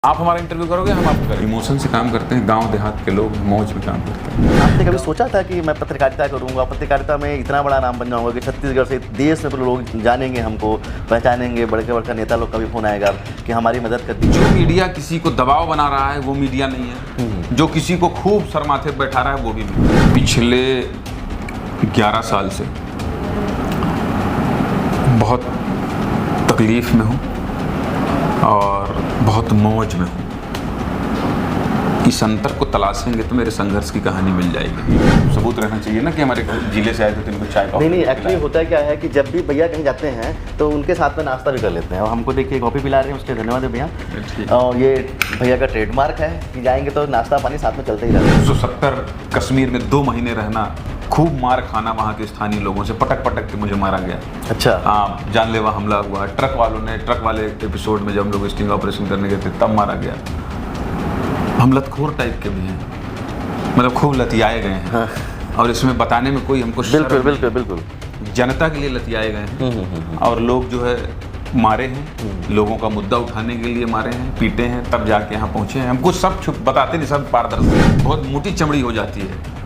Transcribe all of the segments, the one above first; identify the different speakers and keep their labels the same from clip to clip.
Speaker 1: आप हमारा इंटरव्यू करोगे, हम आपको करेंगे। इमोशन से काम करते हैं, गांव देहात के लोग मौज में काम करते हैं।
Speaker 2: आपने कभी सोचा था कि मैं पत्रकारिता करूंगा, पत्रकारिता में इतना बड़ा नाम बन जाऊंगा कि छत्तीसगढ़ से देश में लोग जानेंगे, हमको पहचानेंगे, बड़े बड़े नेता लोग का भी फोन आएगा कि हमारी मदद कर दीजिए।
Speaker 1: जो मीडिया किसी को दबाव बना रहा है वो मीडिया नहीं है, जो किसी को खूब सर माथे पर बैठा रहा है वो भी नहीं। पिछले 11 साल से बहुत तकलीफ में हूँ और बहुत मौज में हूँ। इस अंतर को तलाशेंगे तो मेरे संघर्ष की कहानी मिल जाएगी। सबूत रहना चाहिए ना कि हमारे जिले से आए थे तो इनको चाय कॉफी।
Speaker 2: नहीं, एक्चुअली होता क्या है कि जब भी भैया कहीं जाते हैं तो उनके साथ में नाश्ता भी कर लेते हैं और हमको देखिए कॉफ़ी पिला रहे हैं, उसके धन्यवाद है भैया। और ये भैया का ट्रेडमार्क है कि जाएंगे तो नाश्ता पानी साथ में चलते ही रहता है।
Speaker 1: 1970 कश्मीर में 2 महीने रहना, खूब मार खाना वहाँ के स्थानीय लोगों से, पटक पटक के मुझे मारा गया।
Speaker 2: अच्छा।
Speaker 1: हाँ, जानलेवा हमला हुआ। ट्रक वाले एपिसोड में जब हम लोग स्टिंग ऑपरेशन करने गए थे तब मारा गया। हम लतखोर टाइप के भी हैं, मतलब खूब लतियाए गए हैं। हाँ। और इसमें बताने में कोई हमको
Speaker 2: बिल्कुल
Speaker 1: जनता के लिए लतियाए गए हैं और लोग जो है मारे हैं, लोगों का मुद्दा उठाने के लिए मारे हैं, पीटे हैं, तब जाके यहाँ पहुँचे हैं। हमको सब छुप बताते नहीं, सब पारदर्शी, बहुत मोटी चमड़ी हो जाती है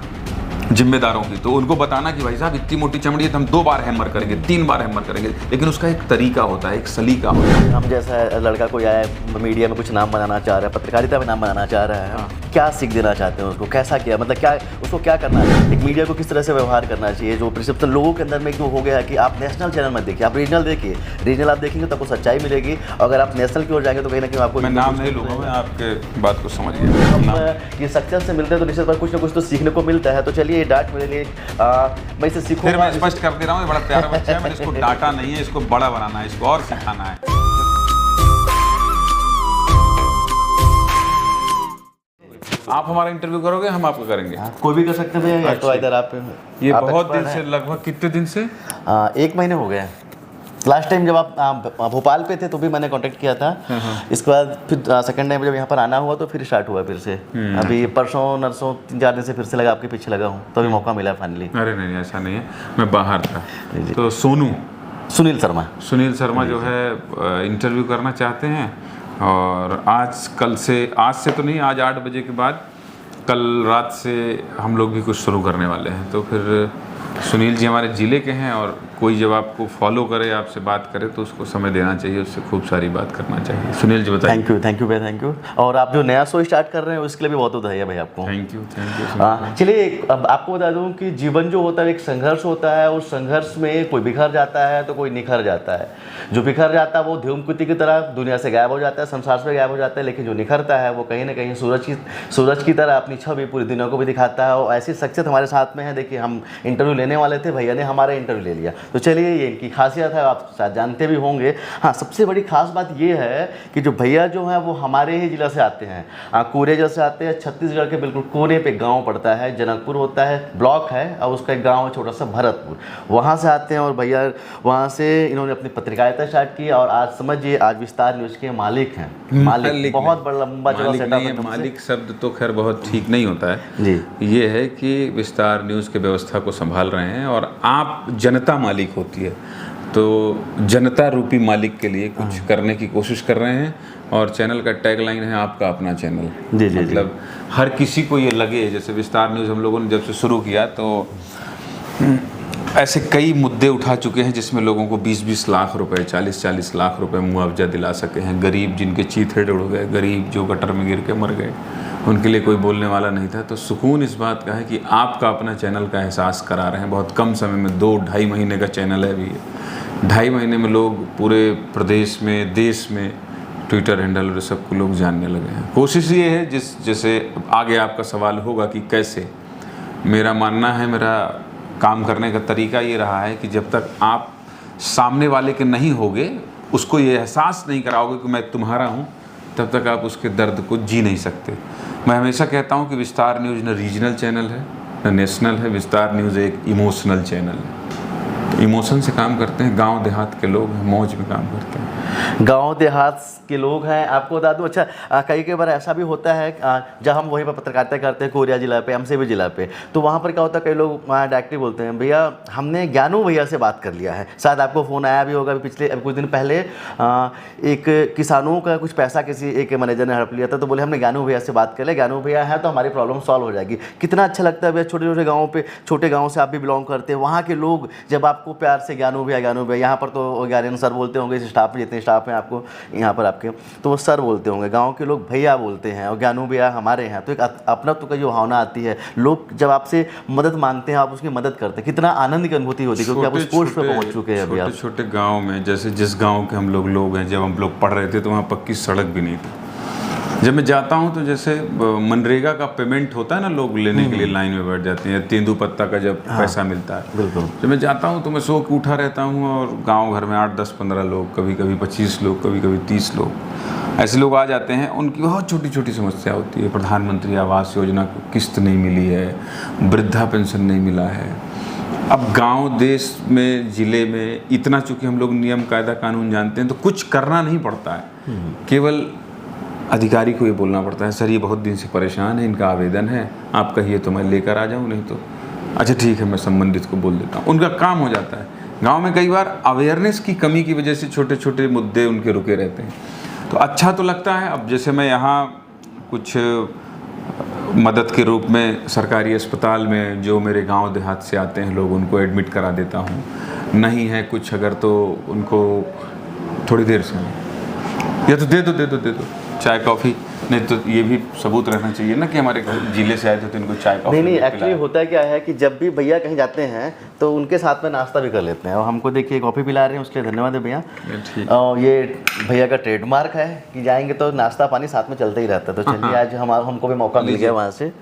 Speaker 1: जिम्मेदारों की, तो उनको बताना कि भाई साहब इतनी मोटी चमड़ी है तो हम 2 बार हैमर करेंगे, 3 बार हैमर करेंगे, लेकिन उसका एक तरीका होता है, एक सलीका होता है।
Speaker 2: हम जैसा लड़का कोई आया मीडिया में कुछ नाम बनाना चाह रहा है, पत्रकारिता में नाम बनाना चाह रहा है, क्या सीख देना चाहते हैं उसको, कैसा किया, मतलब क्या उसको क्या करना है, एक मीडिया को किस तरह से व्यवहार करना चाहिए। जो प्रिसेप्शन लोगों के अंदर में जो हो गया है कि आप नेशनल चैनल मत देखिए, आप रीजनल देखिए, रीजनल आप देखेंगे तो आपको सच्चाई मिलेगी। अगर आप नेशनल की ओर जाएंगे तो कहीं ना कहीं आपको,
Speaker 1: मैं नाम नहीं लूँगा, मैं आपके बात को समझ गया।
Speaker 2: ये सक्सेस से मिलते हैं तो निश्चित कुछ ना कुछ तो सीखने को मिलता है। तो चलिए डांट मेरे लिए मैं इसे सीखूंगा।
Speaker 1: फिर मैं स्पष्ट कर दे रहा हूँ, ये बड़ा प्यारा बच्चा है, मैंने इसको डांटा नहीं है, इसको बड़ा बनाना है, इसको और सिखाना है। आप हमारा इंटरव्यू करोगे, हम आपको करेंगे।
Speaker 2: कोई भी कर सकते हैं भैया, तो इधर आप
Speaker 1: ये बहुत दिन से, लगभग कितने दिन से?
Speaker 2: 1 महीने हो गए। लास्ट टाइम जब आप भोपाल पे थे तो भी मैंने कांटेक्ट किया था। इसके बाद फिर सेकंड टाइम जब यहाँ पर आना हुआ तो फिर स्टार्ट हुआ फिर से। अभी परसों नरसों 3-4 दिन से फिर से लगा आपके पीछे लगा हूँ, तो अभी मौका मिला फाइनली।
Speaker 1: अरे नहीं, ऐसा नहीं है, मैं बाहर था। तो सुनील शर्मा जो है इंटरव्यू करना चाहते हैं और आज से तो नहीं, आज 8 बजे के बाद कल रात से हम लोग भी कुछ शुरू करने वाले हैं। तो फिर सुनील जी हमारे ज़िले के हैं और कोई जब आपको फॉलो करे, आपसे बात करे तो उसको समय देना चाहिए, उससे खूब सारी बात करना चाहिए। सुनील जी बताइए।
Speaker 2: थैंक यू भैया, थैंक यू। और आप जो नया शो स्टार्ट कर रहे हैं उसके लिए भी बहुत बधाई है भाई आपको।
Speaker 1: Thank you.
Speaker 2: चलिए अब आपको बता दूं कि जीवन जो होता है एक संघर्ष होता है, उस संघर्ष में कोई बिखर जाता है तो कोई निखर जाता है। जो बिखर जाता है वो धूमकेतु की तरह दुनिया से गायब हो जाता है, संसार से गायब हो जाता है, लेकिन जो निखरता है वो कहीं ना कहीं सूरज की तरह अपनी छवि पूरी दुनिया को भी दिखाता है। और ऐसी शख्सियत हमारे साथ में है। देखिए हम इंटरव्यू लेने वाले थे, भैया ने हमारा इंटरव्यू ले लिया। तो चलिए ये इनकी खासियत है, आप शायद जानते भी होंगे। हाँ, सबसे बड़ी खास बात ये है कि जो भैया जो हैं वो हमारे ही जिला से आते हैं, कोरे जिला से आते हैं। छत्तीसगढ़ के बिल्कुल कोने पे गांव पड़ता है, जनकपुर होता है, ब्लॉक है और उसका एक गांव है छोटा सा भरतपुर, वहाँ से आते हैं। और भैया वहाँ से इन्होंने अपनी पत्रकारिता स्टार्ट की और आज समझिए आज विस्तार न्यूज़ के मालिक हैं। मालिक बहुत बड़ा लंबा चौड़ा सेटअप है।
Speaker 1: मालिक शब्द तो खैर बहुत ठीक नहीं होता है
Speaker 2: जी।
Speaker 1: ये है कि विस्तार न्यूज़ की व्यवस्था को संभाल रहे हैं और आप जनता मालिक होती है, तो जनता रूपी मालिक के लिए कुछ करने की कोशिश कर रहे हैं। और चैनल का टैगलाइन है आपका अपना चैनल।
Speaker 2: जी,
Speaker 1: मतलब हर किसी को ये लगे, जैसे विस्तार न्यूज़ हम लोगों ने जब से शुरू किया तो ऐसे कई मुद्दे उठा चुके हैं जिसमें लोगों को 20-20 लाख रुपए, 40-40 लाख रुपए मुआवजा दिला सके हैं। गरीब जिनके चीथे उड़ गए, गरीब जो गटर में गिर के मर गए, उनके लिए कोई बोलने वाला नहीं था। तो सुकून इस बात का है कि आपका अपना चैनल का एहसास करा रहे हैं। बहुत कम समय में 2-2.5 महीने का चैनल है अभी। 2.5 महीने में लोग पूरे प्रदेश में, देश में ट्विटर हैंडल और सबको लोग जानने लगे हैं। कोशिश ये है जैसे आगे आपका सवाल होगा कि कैसे, मेरा मानना है, मेरा काम करने का तरीका ये रहा है कि जब तक आप सामने वाले के नहीं होगे, उसको ये एहसास नहीं कराओगे कि मैं तुम्हारा हूँ, तब तक आप उसके दर्द को जी नहीं सकते। मैं हमेशा कहता हूँ कि विस्तार न्यूज़ न रीजनल चैनल है न नेशनल है, विस्तार न्यूज़ एक इमोशनल चैनल है। तो इमोशन से काम करते हैं। गांव देहात के लोग हैं, मौज में काम करते हैं।
Speaker 2: गांव देहात के लोग हैं। आपको बता दूं, अच्छा कई बार ऐसा भी होता है जब हम वहीं पर पत्रकारिता करते हैं कोरिया जिला पे, एमसीबी जिला पे, तो वहाँ पर क्या होता है, कई लोग वहाँ डायरेक्टली बोलते हैं भैया हमने ज्ञानू भैया से बात कर लिया है। शायद आपको फ़ोन आया भी होगा, अभी पिछले कुछ दिन पहले एक किसानों का कुछ पैसा किसी एक मैनेजर ने हड़प लिया था, तो बोले हमने ज्ञानू भैया से बात कर लिया, ज्ञानू भैया है तो हमारी प्रॉब्लम सॉल्व हो जाएगी। कितना अच्छा लगता है भैया, छोटे छोटे गाँव पे, छोटे गाँव से आप भी बिलोंग करते हैं, वहाँ के लोग जब आपको प्यार से ज्ञानू भैया, यहाँ पर तो ज्ञान सर बोलते होंगे, स्टाफ जितने स्टाफ हैं आपको यहाँ पर आपके, तो वो सर बोलते होंगे, गांव के लोग भैया बोलते हैं, और ज्ञानू भैया हमारे हैं, तो एक अपनत्व का जो भावना आती है, लोग जब आपसे मदद मांगते हैं आप उसकी मदद करते हैं, कितना आनंद की अनुभूति होती है, क्योंकि आप उस पोस्ट पे पहुंच चुके हैं अभी आप।
Speaker 1: छोटे छोटे गाँव में, जैसे जिस गाँव के हम लोग हैं, जब हम लोग पढ़ रहे थे तो वहाँ पक्की सड़क भी नहीं थी। जब मैं जाता हूँ तो जैसे मनरेगा का पेमेंट होता है ना, लोग लेने के लिए लाइन में बैठ जाते हैं, तेंदू पत्ता का जब पैसा मिलता है,
Speaker 2: बिल्कुल।
Speaker 1: जब मैं जाता हूँ तो मैं सो के उठा रहता हूँ, और गांव घर में 8, 10, 15 लोग, कभी कभी 25 लोग, कभी कभी 30 लोग, ऐसे लोग आ जाते हैं। उनकी बहुत छोटी छोटी समस्या होती है। प्रधानमंत्री आवास योजना को किस्त नहीं मिली है, वृद्धा पेंशन नहीं मिला है। अब गांव देश में, ज़िले में इतना चूँकि हम लोग नियम कायदा कानून जानते हैं, तो कुछ करना नहीं पड़ता है, केवल अधिकारी को ये बोलना पड़ता है, सर ये बहुत दिन से परेशान है, इनका आवेदन है, आप कहिए तो मैं लेकर आ जाऊँ, नहीं तो अच्छा ठीक है मैं संबंधित को बोल देता हूँ, उनका काम हो जाता है। गांव में कई बार अवेयरनेस की कमी की वजह से छोटे छोटे मुद्दे उनके रुके रहते हैं, तो अच्छा तो लगता है। अब जैसे मैं यहाँ कुछ मदद के रूप में सरकारी अस्पताल में जो मेरे गांव देहात से आते हैं लोग, उनको एडमिट करा देता हूँ। नहीं है कुछ अगर तो उनको थोड़ी देर से या तो दे दो चाय कॉफ़ी, नहीं तो ये भी सबूत रहना चाहिए ना कि हमारे जिले से आए थे तो इनको चाय कॉफ़ी।
Speaker 2: नहीं एक्चुअली होता क्या है कि जब भी भैया कहीं जाते हैं तो उनके साथ में नाश्ता भी कर लेते हैं, और हमको देखिए कॉफ़ी पिला रहे हैं, उसके लिए धन्यवाद है भैया। और ये भैया का ट्रेडमार्क है कि जाएंगे तो नाश्ता पानी साथ में चलता ही रहता है। तो चलिए आज हमको भी मौका मिल गया वहाँ से।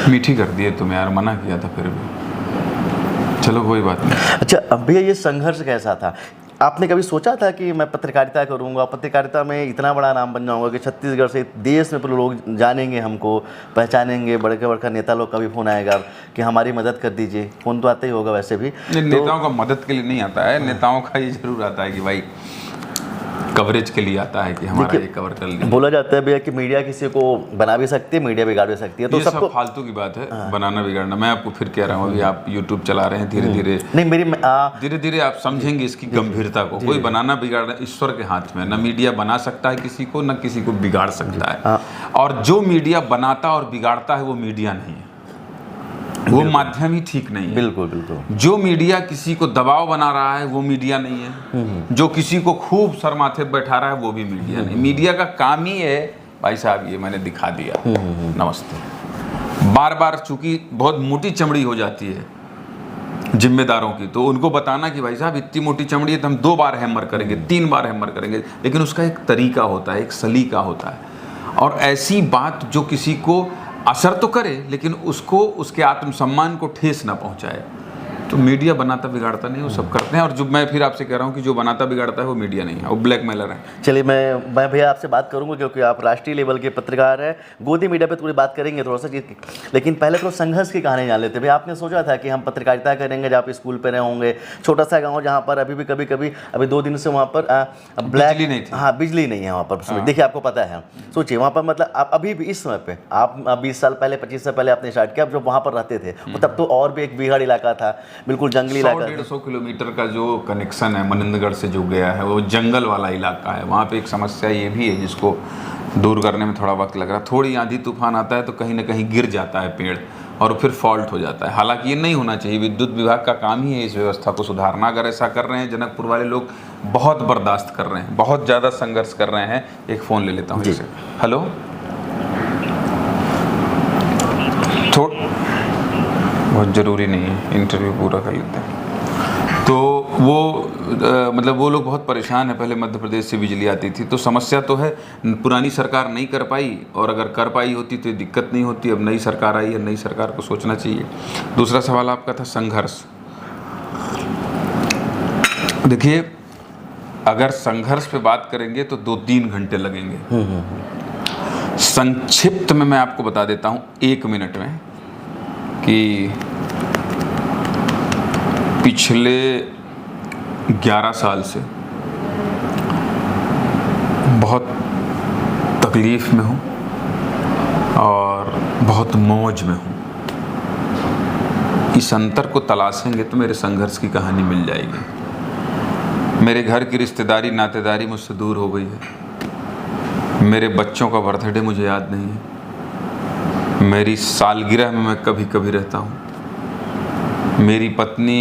Speaker 1: मीठी कर दिए तुम यार, मना किया था फिर भी, चलो कोई बात नहीं।
Speaker 2: अच्छा अब भैया ये संघर्ष कैसा था? आपने कभी सोचा था कि मैं पत्रकारिता करूंगा, पत्रकारिता में इतना बड़ा नाम बन जाऊंगा कि छत्तीसगढ़ से देश में लोग जानेंगे, हमको पहचानेंगे, बड़े बड़का नेता लोग का भी फ़ोन आएगा कि हमारी मदद कर दीजिए? फ़ोन तो आता ही होगा वैसे भी।
Speaker 1: नेताओं का मदद के लिए नहीं आता है, नेताओं का ये जरूर आता है कि भाई कवरेज के लिए आता है कि हमारा ये कवर कर लिया।
Speaker 2: बोला जाता है भैया कि मीडिया किसी को बना भी सकती है, मीडिया बिगाड़ भी सकती है, तो
Speaker 1: ये
Speaker 2: सबको
Speaker 1: सब फालतू की बात है, बनाना बिगाड़ना। मैं आपको फिर कह रहा हूँ, अभी आप यूट्यूब चला रहे हैं, धीरे धीरे
Speaker 2: नहीं
Speaker 1: धीरे आप समझेंगे इसकी गंभीरता को। कोई बनाना बिगाड़ना ईश्वर के हाथ में, न मीडिया बना सकता है किसी को, न किसी को बिगाड़ सकता है। और जो मीडिया बनाता और बिगाड़ता है वो मीडिया नहीं है, वो माध्यम ही ठीक नहीं है।
Speaker 2: बिल्कुल बिल्कुल।
Speaker 1: जो मीडिया किसी को दबाव बना रहा है वो मीडिया नहीं है, जो किसी को खूब सर माथे बैठा रहा है वो भी मीडिया नहीं। मीडिया का काम ही है भाई साहब ये मैंने दिखा दिया, नमस्ते। बार बार चूंकि बहुत मोटी चमड़ी हो जाती है जिम्मेदारों की, तो उनको बताना कि भाई साहब इतनी मोटी चमड़ी है तो हम 2 बार हैमर करेंगे, 3 बार हैमर करेंगे, लेकिन उसका एक तरीका होता है, एक सलीका होता है। और ऐसी बात जो किसी को असर तो करे लेकिन उसको, उसके आत्मसम्मान को ठेस ना पहुंचाए, तो मीडिया बनाता बिगाड़ता नहीं, वो सब करते हैं। और जो मैं फिर आपसे कह रहा हूँ कि जो बनाता बिगाड़ता है वो मीडिया नहीं है, वो ब्लैकमेलर है।
Speaker 2: चलिए मैं भैया आपसे बात करूंगा क्योंकि आप राष्ट्रीय लेवल के पत्रकार हैं, गोदी मीडिया पे थोड़ी बात करेंगे थोड़ा सा, लेकिन पहले तो संघर्ष की कहानी जान लेते। भैया आपने सोचा था कि हम पत्रकारिता करेंगे, जब आप स्कूल पे रहे होंगे, छोटा सा गाँव जहाँ पर अभी भी कभी अभी 2 दिन से वहाँ पर
Speaker 1: बिजली नहीं थी।
Speaker 2: हाँ बिजली नहीं है वहाँ पर, देखिए आपको पता है। सोचिए वहाँ पर मतलब आप अभी भी इस समय पे आप 20 साल पहले 25 साल पहले आपने स्टार्ट किया, आप जब वहाँ पर रहते थे तब तो और भी एक बिहाड़ इलाका था, बिल्कुल जंगली इलाका।
Speaker 1: 100-150 किलोमीटर का जो कनेक्शन है मनिंदगढ़ से जो गया है वो जंगल वाला इलाका है। वहाँ पे एक समस्या ये भी है जिसको दूर करने में थोड़ा वक्त लग रहा है। थोड़ी आंधी तूफान आता है तो कहीं ना कहीं गिर जाता है पेड़ और फिर फॉल्ट हो जाता है। हालांकि ये नहीं होना चाहिए, विद्युत विभाग का काम ही है इस व्यवस्था को सुधारना। अगर ऐसा कर रहे हैं, जनकपुर वाले लोग बहुत बर्दाश्त कर रहे हैं, बहुत ज़्यादा संघर्ष कर रहे हैं। एक फ़ोन ले लेता हूँ जैसे। हेलो, बहुत ज़रूरी नहीं है, इंटरव्यू पूरा कर लेते हैं। तो वो मतलब वो लोग बहुत परेशान है। पहले मध्य प्रदेश से बिजली आती थी तो समस्या तो है, पुरानी सरकार नहीं कर पाई, और अगर कर पाई होती तो दिक्कत नहीं होती। अब नई सरकार आई है, नई सरकार को सोचना चाहिए। दूसरा सवाल आपका था संघर्ष। देखिए अगर संघर्ष पे बात करेंगे तो 2-3 घंटे लगेंगे। संक्षिप्त में मैं आपको बता देता हूँ 1 मिनट में कि पिछले 11 साल से बहुत तकलीफ़ में हूँ और बहुत मौज में हूँ। इस अंतर को तलाशेंगे तो मेरे संघर्ष की कहानी मिल जाएगी। मेरे घर की रिश्तेदारी नातेदारी मुझसे दूर हो गई है। मेरे बच्चों का बर्थडे मुझे याद नहीं है। मेरी सालगिरह में मैं कभी कभी रहता हूँ। मेरी पत्नी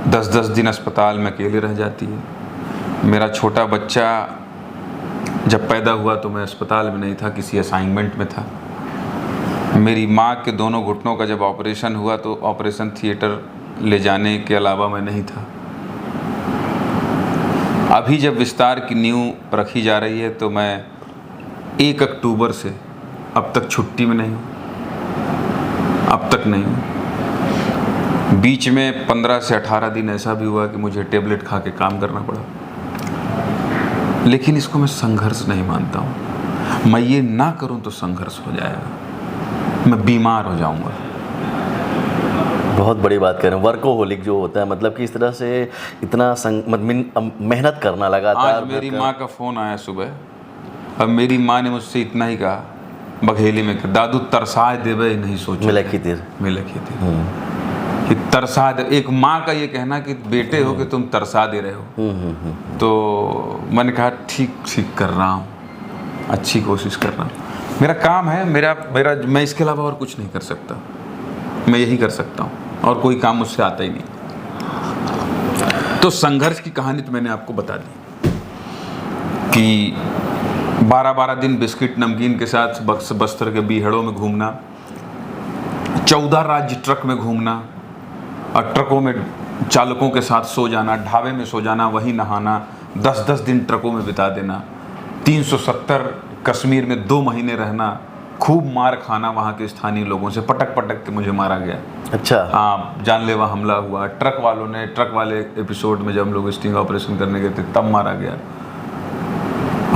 Speaker 1: 10-10 दिन अस्पताल में अकेले रह जाती है। मेरा छोटा बच्चा जब पैदा हुआ तो मैं अस्पताल में नहीं था, किसी असाइनमेंट में था। मेरी माँ के दोनों घुटनों का जब ऑपरेशन हुआ तो ऑपरेशन थिएटर ले जाने के अलावा मैं नहीं था। अभी जब विस्तार की नींव रखी जा रही है तो मैं 1 अक्टूबर से अब तक छुट्टी में नहीं हूँ, अब तक नहीं हूँ। बीच में 15 से 18 दिन ऐसा भी हुआ कि मुझे टेबलेट खा के काम करना पड़ा, लेकिन इसको मैं संघर्ष नहीं मानता हूँ। मैं ये ना करूँ तो संघर्ष हो जाएगा, मैं बीमार हो जाऊँगा।
Speaker 2: बहुत बड़ी बात कह रहे हैं। वर्कोहोलिक जो होता है, मतलब कि इस तरह से इतना मेहनत करना लगातार।
Speaker 1: आज मेरी माँ का फ़ोन आया सुबह, अब मेरी माँ ने मुझसे इतना ही कहा बघेली में कि दादू तरसा देवे नहीं सोचो
Speaker 2: मिले की तीर
Speaker 1: कि तरसा दे। एक माँ का ये कहना कि बेटे हो कि तुम तरसा दे रहे हो। तो मैंने कहा ठीक कर रहा हूँ, अच्छी कोशिश कर रहा हूँ। मेरा काम है, मेरा मैं इसके अलावा और कुछ नहीं कर सकता। मैं यही कर सकता हूँ और कोई काम मुझसे आता ही नहीं। तो संघर्ष की कहानी तो मैंने आपको बता दी कि 12-12 दिन बिस्किट नमकीन के साथ बस्तर के बीहड़ों में घूमना, 14 राज्य ट्रक में घूमना और ट्रकों में चालकों के साथ सो जाना, ढाबे में सो जाना, वहीं नहाना, 10-10 दिन ट्रकों में बिता देना, 370 कश्मीर में 2 महीने रहना, खूब मार खाना वहाँ के स्थानीय लोगों से, पटक के मुझे मारा गया।
Speaker 2: अच्छा।
Speaker 1: हाँ, जानलेवा हमला हुआ। ट्रक वाले एपिसोड में जब हम लोग स्टिंग ऑपरेशन करने गए थे तब मारा गया।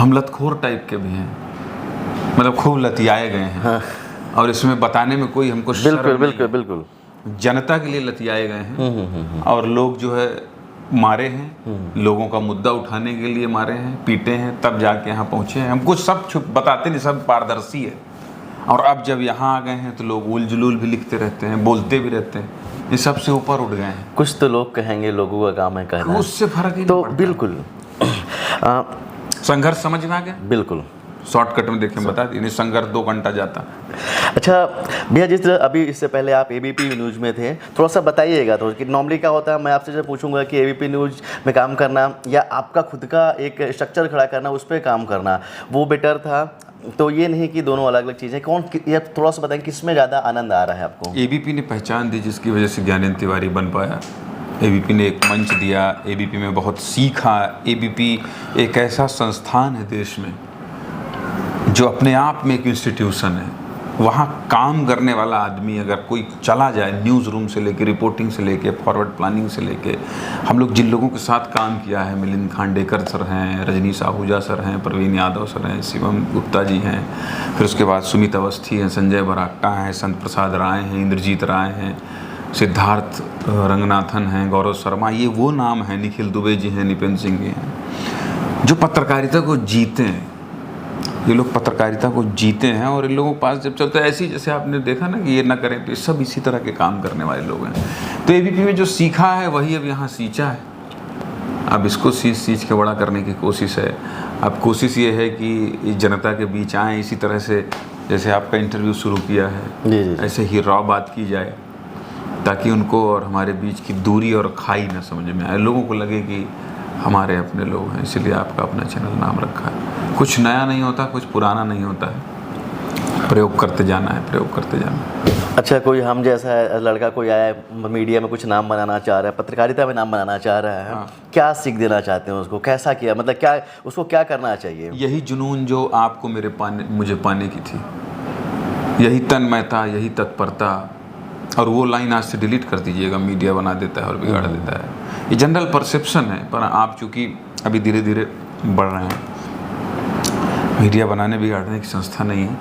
Speaker 1: हम लतखोर टाइप के भी हैं, मतलब खूब लतियाए गए हैं। हाँ। और इसमें बताने में कोई हमको
Speaker 2: बिल्कुल
Speaker 1: जनता के लिए लतियाए गए हैं। और लोग जो है मारे हैं, लोगों का मुद्दा उठाने के लिए मारे हैं, पीटे हैं, तब जाके यहाँ पहुँचे हैं। हम कुछ सब बताते नहीं, सब पारदर्शी है। और अब जब यहाँ आ गए हैं तो लोग उल जुलूल भी लिखते रहते हैं, बोलते भी रहते हैं, ये सबसे ऊपर उठ गए हैं।
Speaker 2: कुछ तो लोग कहेंगे, लोगों का काम है कहना,
Speaker 1: उससे फर्क ही
Speaker 2: तो
Speaker 1: नहीं
Speaker 2: बिल्कुल
Speaker 1: संघर्ष समझ में आ गया।
Speaker 2: बिल्कुल
Speaker 1: शॉर्टकट में देखें बता दी, संघर्ष 2 घंटा जाता।
Speaker 2: अच्छा भैया, जिस तरह अभी इससे पहले आप एबीपी न्यूज़ में थे, थोड़ा सा बताइएगा तो कि नॉर्मली क्या होता है। मैं आपसे जब पूछूंगा कि एबीपी न्यूज़ में काम करना या आपका खुद का एक स्ट्रक्चर खड़ा करना, उस पर काम करना, वो बेटर था, तो ये नहीं कि दोनों अलग अलग चीज़ें। कौन, ये थोड़ा सा बताएं किस में ज़्यादा आनंद आ रहा है आपको?
Speaker 1: एबीपी ने पहचान दी जिसकी वजह से ज्ञानेंद्र तिवारी बन पाया। एबीपी ने एक मंच दिया, एबीपी में बहुत सीखा। एबीपी एक ऐसा संस्थान है देश में जो अपने आप में एक इंस्टीट्यूशन है। वहाँ काम करने वाला आदमी अगर कोई चला जाए, न्यूज़ रूम से लेके, रिपोर्टिंग से लेके, फॉरवर्ड प्लानिंग से लेके, हम लोग जिन लोगों के साथ काम किया है, मिलिंद खांडेकर सर हैं, रजनीश आहूजा सर हैं, प्रवीण यादव सर हैं, शिवम गुप्ता जी हैं, फिर उसके बाद सुमित अवस्थी हैं, संजय बरागटा हैं, संत प्रसाद राय हैं, इंद्रजीत राय हैं, सिद्धार्थ रंगनाथन हैं, गौरव शर्मा, ये वो नाम हैं, निखिल दुबे जी हैं, निपेंद्र सिंह जी हैं, जो पत्रकारिता को जीते हैं। ये लोग पत्रकारिता को जीते हैं और इन लोगों के पास जब चलता है, ऐसी जैसे आपने देखा ना कि ये ना करें, तो ये सब इसी तरह के काम करने वाले लोग हैं। तो एबीपी में जो सीखा है वही अब यहाँ सींचा है। अब इसको सींच के बड़ा करने की कोशिश है। अब कोशिश ये है कि जनता के बीच आएँ, इसी तरह से जैसे आपका इंटरव्यू शुरू किया है, ऐसे ही रॉ बात की जाए, ताकि उनको और हमारे बीच की दूरी और खाई ना समझ में आए, लोगों को लगे कि हमारे अपने लोग हैं। इसलिए आपका अपना चैनल नाम रखा है। कुछ नया नहीं होता, कुछ पुराना नहीं होता है, प्रयोग करते जाना है, प्रयोग करते जाना है।
Speaker 2: अच्छा, कोई हम जैसा लड़का कोई आया मीडिया में कुछ नाम बनाना चाह रहा है, पत्रकारिता में नाम बनाना चाह रहा है, हाँ। क्या सीख देना चाहते हैं उसको? कैसा किया, मतलब क्या उसको क्या करना चाहिए?
Speaker 1: यही जुनून जो आपको मुझे पाने की थी, यही तन्मयता, यही तत्परता। और वो लाइन आज से डिलीट कर दीजिएगा, मीडिया बना देता है और बिगाड़ देता है। ये जनरल परसेप्शन है, पर आप चूँकि अभी धीरे धीरे बढ़ रहे हैं, मीडिया बनाने बिगाड़ने की संस्था नहीं है।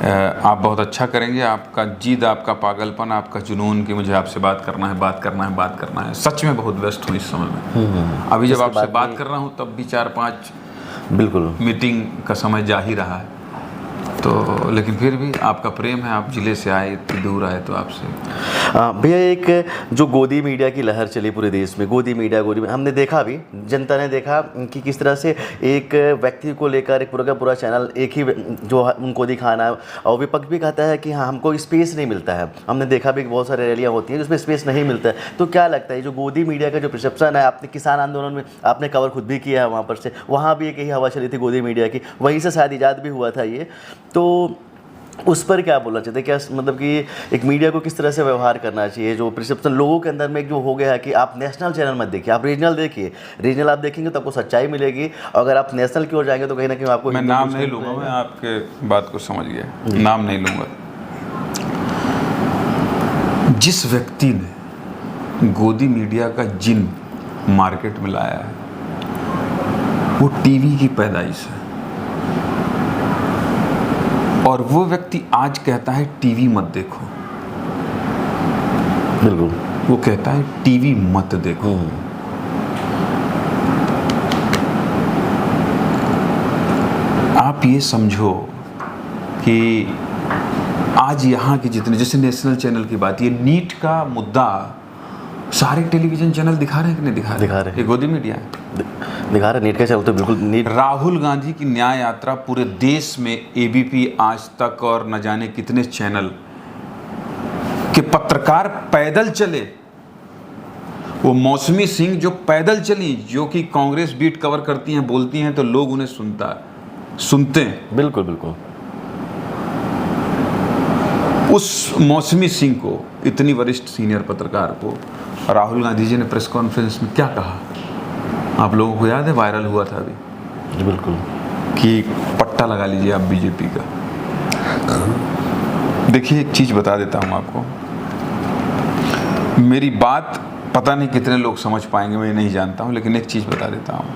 Speaker 1: आप बहुत अच्छा करेंगे। आपका जिद, आपका पागलपन, आपका जुनून कि मुझे आपसे बात करना है, बात करना है, बात करना है, सच में बहुत व्यस्त हूँ इस समय में। अभी जब आपसे बात कर रहा हूँ तब भी 4-5
Speaker 2: बिल्कुल
Speaker 1: मीटिंग का समय जा ही रहा है। तो लेकिन फिर भी आपका प्रेम है, आप जिले से आए, इतनी दूर आए, तो आपसे
Speaker 2: भैया एक जो गोदी मीडिया की लहर चली पूरे देश में, गोदी मीडिया हमने देखा भी, जनता ने देखा कि किस तरह से एक व्यक्ति को लेकर एक पूरा का पूरा चैनल एक ही जो उनको दिखाना है, और विपक्ष भी कहता है कि हाँ हमको स्पेस नहीं मिलता है। हमने देखा भी बहुत सारी रैलियाँ होती हैं जिसमें स्पेस नहीं मिलता है। तो क्या लगता है जो गोदी मीडिया का जो परसेप्शन है, आपने किसान आंदोलन में आपने कवर खुद भी किया है, वहाँ पर से वहाँ भी एक ही हवा चली थी गोदी मीडिया की, वहीं से शायद ईजाद भी हुआ था ये, तो उस पर क्या बोलना चाहते हैं? क्या मतलब कि एक मीडिया को किस तरह से व्यवहार करना चाहिए? जो परसेप्शन लोगों के अंदर में जो हो गया है कि आप नेशनल चैनल मत देखिए, आप रीजनल देखिए, रीजनल आप देखेंगे तो आपको सच्चाई मिलेगी, अगर आप नेशनल की ओर जाएंगे तो कहीं ना कहीं आपको,
Speaker 1: मैं नाम नहीं लूँगा, मैं आपके बात को समझ गया, नाम नहीं लूँगा। जिस व्यक्ति ने गोदी मीडिया का जिन मार्केट में लाया है वो टीवी की पैदाइश है, और वो व्यक्ति आज कहता है टीवी मत देखो।
Speaker 2: बिल्कुल,
Speaker 1: वो कहता है टीवी मत देखो। आप ये समझो कि आज यहाँ के जितने, जैसे नेशनल चैनल की बात, ये नीट का मुद्दा सारे टेलीविजन चैनल दिखा रहे हैं कि नहीं दिखा रहे? ये गोदी मीडिया है,
Speaker 2: दिखा रहे। नीट का चलते बिल्कुल नीट।
Speaker 1: राहुल गांधी की न्याय यात्रा पूरे देश में एबीपी, आज तक और न जाने कितने चैनल के पत्रकार पैदल चले। वो मौसमी सिंह जो पैदल चली, जो कि कांग्रेस बीट कवर करती हैं, बोलती हैं तो लोग उन्हें सुनते हैं।
Speaker 2: बिल्कुल बिल्कुल।
Speaker 1: उस मौसमी सिंह को, इतनी वरिष्ठ सीनियर पत्रकार को, राहुल गांधी जी ने प्रेस कॉन्फ्रेंस में क्या कहा? आप लोगों को याद है, वायरल हुआ था अभी।
Speaker 2: बिल्कुल,
Speaker 1: कि पट्टा लगा लीजिए आप बीजेपी का। देखिए एक चीज़ बता देता हूँ आपको, मेरी बात पता नहीं कितने लोग समझ पाएंगे, मैं नहीं जानता हूँ, लेकिन एक चीज़ बता देता हूँ।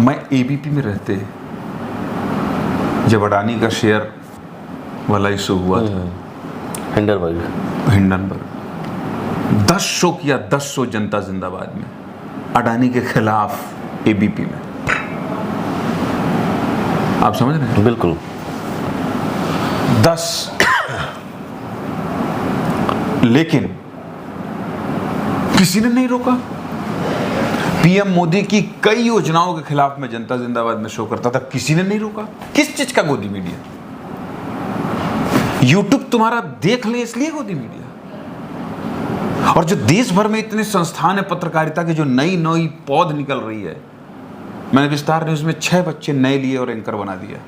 Speaker 1: मैं एबीपी में रहते जब अडानी का शेयर वाला इशू हुआ था, हिंडनबर्ग 10 शो किया, 10 शो जनता जिंदाबाद में, अडानी के खिलाफ एबीपी में। आप समझ रहे हैं?
Speaker 2: बिल्कुल
Speaker 1: 10। लेकिन किसी ने नहीं रोका। पीएम मोदी की कई योजनाओं के खिलाफ मैं जनता जिंदाबाद में शो करता था, किसी ने नहीं रोका। किस चीज का गोदी मीडिया? यूट्यूब तुम्हारा देख ले इसलिए गोदी मीडिया। और जो देश भर में इतने संस्थान है पत्रकारिता के, जो नई नई पौध निकल रही है, मैंने विस्तार न्यूज में 6 बच्चे नए लिए और एंकर बना दिया,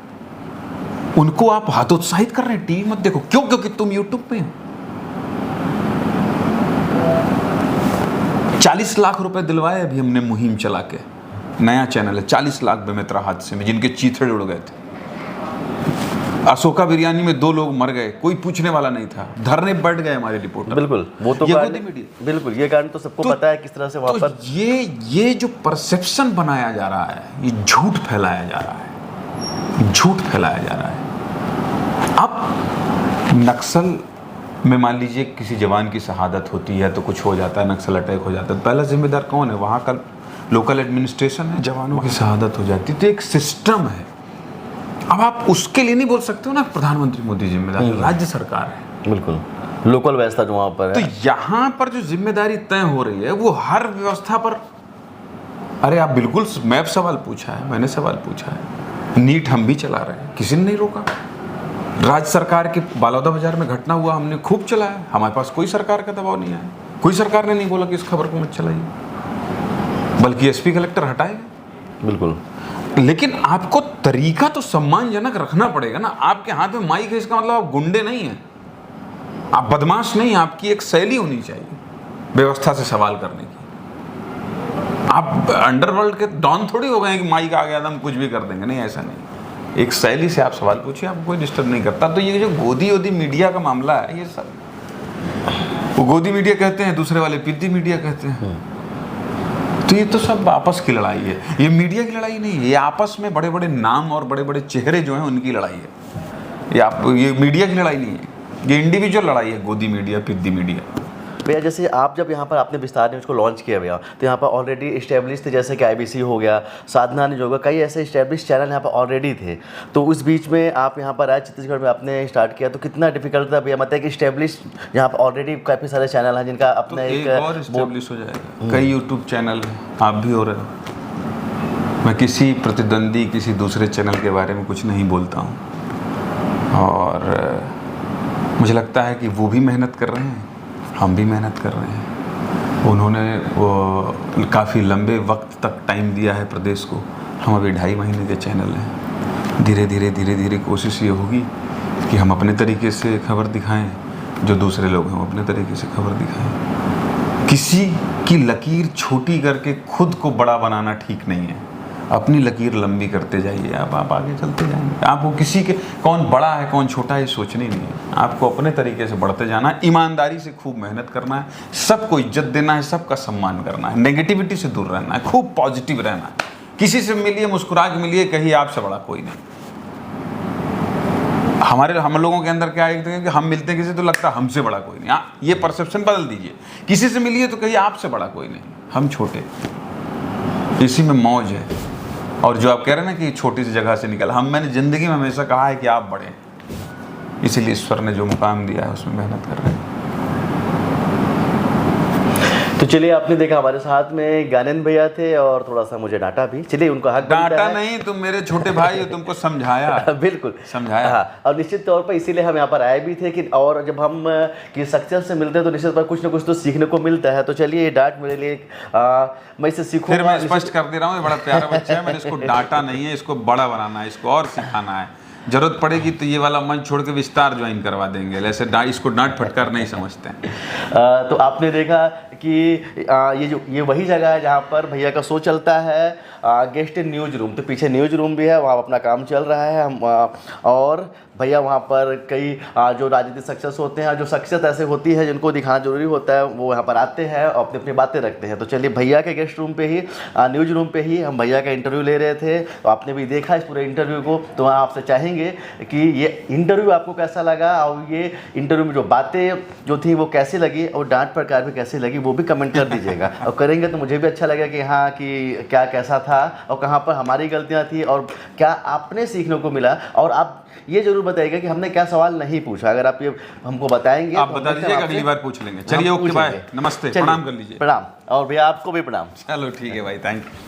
Speaker 1: उनको आप हतोत्साहित कर रहे हैं, टीवी मत देखो। क्यों? क्योंकि तुम यूट्यूब पे हो। 40 लाख रुपए दिलवाए अभी हमने मुहिम चला के, नया चैनल है, 40 लाख बेमेतरा हादसे में, जिनके चीथड़े उड़ गए थे। अशोका बिरयानी में 2 लोग मर गए, कोई पूछने वाला नहीं था, धरने बैठ गए हमारे रिपोर्टर।
Speaker 2: बिल्कुल, वो तो बिल्कुल ये कारण तो सबको पता है किस तरह से वहाँ पर
Speaker 1: ये जो परसेप्शन बनाया जा रहा है, ये झूठ फैलाया जा रहा है, झूठ फैलाया जा रहा है। अब नक्सल में मान लीजिए किसी जवान की शहादत होती है तो कुछ हो जाता है, नक्सल अटैक हो जाता है, पहला जिम्मेदार कौन है? वहाँ का लोकल एडमिनिस्ट्रेशन है। जवानों की शहादत हो जाती है तो एक सिस्टम है। अब आप उसके लिए नहीं बोल सकते हो ना प्रधानमंत्री मोदी जिम्मेदार, राज्य सरकार है।
Speaker 2: बिल्कुल, लोकल व्यवस्था जो वहाँ पर है।
Speaker 1: तो यहाँ पर जो जिम्मेदारी तय हो रही है वो हर व्यवस्था पर। अरे आप बिल्कुल, मैं सवाल पूछा है, मैंने सवाल पूछा है, नीट हम भी चला रहे हैं, किसी ने नहीं रोका। राज्य सरकार के बालौदा बाजार में घटना हुआ, हमने खूब चलाया, हमारे पास कोई सरकार का दबाव नहीं आया, कोई सरकार ने नहीं बोला कि इस खबर को मत चलाइए, बल्कि एसपी कलेक्टर हटाएगा।
Speaker 2: बिल्कुल,
Speaker 1: लेकिन आपको तरीका तो सम्मानजनक रखना पड़ेगा ना। आपके हाथ में माइक है, इसका मतलब आप गुंडे नहीं हैं, आप बदमाश नहीं, आपकी एक शैली होनी चाहिए व्यवस्था से सवाल करने की। आप अंडरवर्ल्ड के डॉन थोड़ी हो गए कि माइक आ गया तो हम कुछ भी कर देंगे, नहीं, ऐसा नहीं। एक शैली से आप सवाल पूछिए, आपको कोई डिस्टर्ब नहीं करता। तो ये जो गोदी मीडिया का मामला है, ये सब वो गोदी मीडिया कहते हैं, दूसरे वाले पिद्दी मीडिया कहते हैं। तो ये तो सब आपस की लड़ाई है, ये मीडिया की लड़ाई नहीं है, ये आपस में बड़े बड़े नाम और बड़े बड़े चेहरे जो हैं उनकी लड़ाई है। ये मीडिया की लड़ाई नहीं है, ये इंडिविजुअल लड़ाई है, गोदी मीडिया, पिद्दी मीडिया।
Speaker 2: भैया जैसे आप जब यहाँ पर आपने विस्तार न्यूज़ को लॉन्च किया भैया, तो यहाँ पर ऑलरेडी इस्टेब्लिश थे, जैसे कि IBC हो गया, साधना न्यूज़ हो गया, कई ऐसे इस्टेब्लिश चैनल यहाँ पर ऑलरेडी थे। तो उस बीच में आप यहाँ पर आए छत्तीसगढ़ में, आपने स्टार्ट किया, तो कितना डिफिकल्ट था भैया? मतलब कि इस्टेब्लिश यहाँ पर ऑलरेडी काफ़ी सारे चैनल हैं जिनका अपना
Speaker 1: एक और इस्टेब्लिश हो जाएगा, कई यूट्यूब चैनल हैं, आप भी हो रहे हो। मैं किसी प्रतिद्वंदी, किसी दूसरे चैनल के बारे में कुछ नहीं बोलता हूँ, और मुझे लगता है कि वो भी मेहनत कर रहे हैं, हम भी मेहनत कर रहे हैं। उन्होंने वो काफ़ी लंबे वक्त तक टाइम दिया है प्रदेश को, हम अभी 2.5 महीने के चैनल हैं। धीरे धीरे कोशिश ये होगी कि हम अपने तरीके से खबर दिखाएं, जो दूसरे लोग हैं वो अपने तरीके से खबर दिखाएं। किसी की लकीर छोटी करके खुद को बड़ा बनाना ठीक नहीं है, अपनी लकीर लंबी करते जाइए, आप आगे चलते जाएंगे। आपको किसी के कौन बड़ा है कौन छोटा है सोचनी नहीं है, आपको अपने तरीके से बढ़ते जाना है, ईमानदारी से खूब मेहनत करना है, सबको इज्जत देना है, सबका सम्मान करना है, नेगेटिविटी से दूर रहना है, खूब पॉजिटिव रहना है। किसी से मिलिए, मुस्कुरा के मिलिए, कहिए आपसे बड़ा कोई नहीं। हम लोगों के अंदर क्या है कि हम मिलते हैं किसी तो लगता है हमसे बड़ा कोई नहीं। हाँ, ये परसेप्शन बदल दीजिए, किसी से मिलिए तो कहिए आपसे बड़ा कोई नहीं, हम छोटे, इसी में मौज है। और जो आप कह रहे हैं ना कि छोटी सी जगह से निकल, मैंने ज़िंदगी में हमेशा कहा है कि आप बड़े हैं, इसीलिए ईश्वर ने जो मुकाम दिया है उसमें मेहनत कर रहे हैं।
Speaker 2: तो चलिए, आपने देखा हमारे साथ में ज्ञानेंद्र भैया थे, और थोड़ा सा मुझे डांटा भी। चलिए, उनका हक बनता
Speaker 1: डांटा
Speaker 2: है।
Speaker 1: नहीं, तुम मेरे छोटे भाई हो, तुमको समझाया।
Speaker 2: बिल्कुल
Speaker 1: समझाया।
Speaker 2: हाँ, और निश्चित तौर पर इसीलिए हम यहाँ पर आए भी थे कि, और जब हम कि सक्सेस से मिलते हैं तो निश्चित तौर पर कुछ ना कुछ तो सीखने को मिलता है। तो चलिए, ये डांट मेरे लिए मैं इसे सीखूंगा।
Speaker 1: फिर मैं स्पष्ट कर दे रहा हूँ, ये बड़ा प्यारा बच्चा है, मैंने इसको डांटा नहीं है, इसको बड़ा बनाना है, इसको और सिखाना है। जरूरत पड़ेगी तो ये वाला मंच छोड़ के विस्तार ज्वाइन करवा देंगे, ऐसे इसको डांट फटकार नहीं समझते हैं।
Speaker 2: तो आपने देखा कि ये वही जगह है जहाँ पर भैया का शो चलता है, गेस्ट इन न्यूज रूम। तो पीछे न्यूज रूम भी है, वहाँ अपना काम चल रहा है। हम और भैया वहाँ पर कई जो राजनीतिक सक्सेस होते हैं, जो शख्सियत ऐसे होती है जिनको दिखाना जरूरी होता है, वो यहाँ पर आते हैं और अपनी अपनी बातें रखते हैं। तो चलिए, भैया के गेस्ट रूम पे ही, न्यूज रूम पे ही हम भैया का इंटरव्यू ले रहे थे। तो आपने भी देखा इस पूरे इंटरव्यू को, तो हम आपसे चाहेंगे कि ये इंटरव्यू आपको कैसा लगा, और ये इंटरव्यू में जो बातें जो थी वो कैसी लगी, और डांट प्रकार भी कैसी लगी, वो भी कमेंट कर दीजिएगा। और करेंगे तो मुझे भी अच्छा लगेगा कि हाँ, कि क्या कैसा था और कहाँ पर हमारी गलतियाँ थी और क्या आपने सीखने को मिला। और आप ये जरूर बताइएगा कि हमने क्या सवाल नहीं पूछा। अगर आप ये हमको बताएंगे,
Speaker 1: आप बता दीजिएगा, अगली बार पूछ लेंगे। चलिए, ओके, बाय, नमस्ते, प्रणाम कर लीजिए।
Speaker 2: प्रणाम, और भैया आपको भी प्रणाम।
Speaker 1: चलो ठीक है भाई, थैंक यू।